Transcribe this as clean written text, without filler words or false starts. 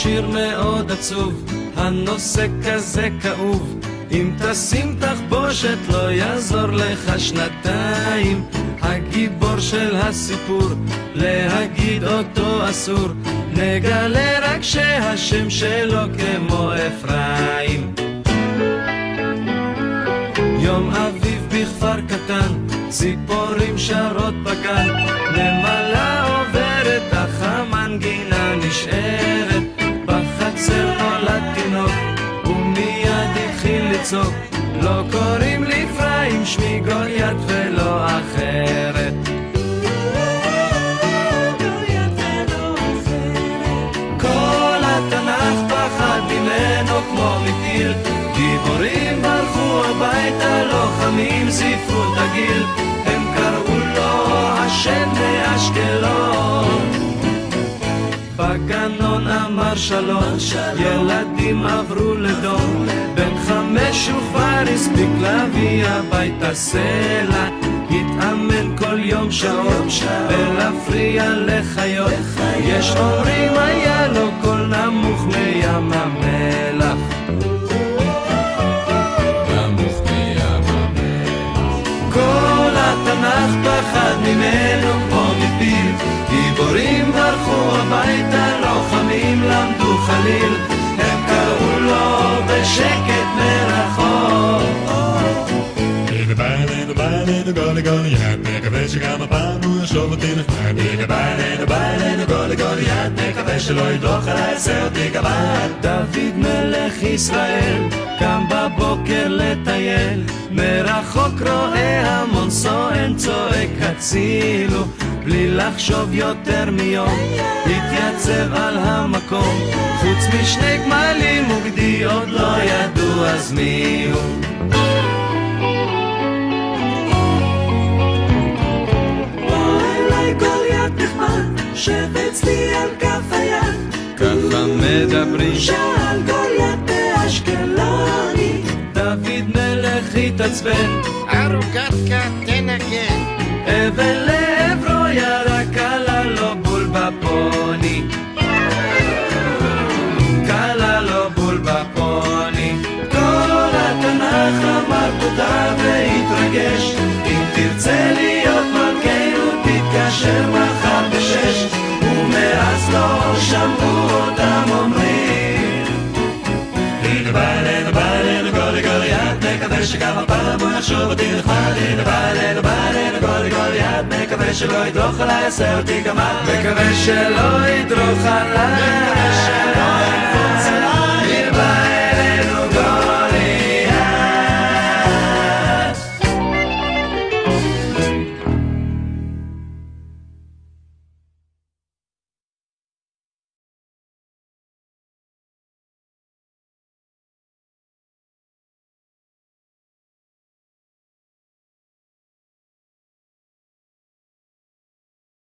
שיר מאוד עצוב, הנושא כזה כאוב, אם תשים תחבושת לא יעזור לך שנתיים. הגיבור של הסיפור, להגיד אותו אסור, נגלה רק שהשם שלו כמו אפרים. יום אביב בכפר קטן, ציפורים שרות בגן, נמלה עוברת אך המנגינה נשארת. בחצר נולד תינוק ומיד התחיל לצעוק, לא קוראים לי אפרים, שמי גוליית ולא אחרת. כל התנ"ך פחד ממנו כמו מטיל, גיבורים ברחו הביתה, לוחמים זיפו את הגיל, הם קראו לו השם מאשקלון. בגנון אמר שלום, ילדים עברו לדום, בן 5 וכבר הספיק להביא הביתה סלע, התאמן כל יום שעות ולהפריע לחיות, יש אומרים היה לו קול נמוך מים המלח. כל התנ"ך פחד ממנו כמו מפיל, גיבורים ברחו הביתה, לוחמים למדו חליל, הם קראו לו בשקט מרחוק. גוליית, מקווה שגם הפעם הוא ישוב אותי נחמד. ביי גוליית, מקווה שלא ידרוך עליי, עשה אותי גמד. דוד מלך ישראל קם בבוקר לטייל, מרחוק רואה המון סואן צועק הצילו, בלי לחשוב יותר מיום התייצב על המקום, חוץ משני גמלים וגדי עוד לא ידעו אז מי הוא. גוליית נחמד, שפץ לי על כף היד, ככה מדברים, שאל גוליית באשקלוני. דוד מלך התעצבן, ארוגתקה תנגן, אבל לעברו ירק עלה לו בול בפוני, קלה לו בול בפוני. כל התנ"ך אמר תודה והתרגש, אם תרצה להיות מלכנו תתקשר מחר ב6, ומאז לא שמעו אותם אומרים. הנה בא אלינו גוליית, מקווה שגם הפעם הוא יחשוב אותי נחמד. הנה בא אלינו גוליית, מקווה שלא ידרוך עליי, עשה אותי גמד. מקווה שלא ידרוך עליי,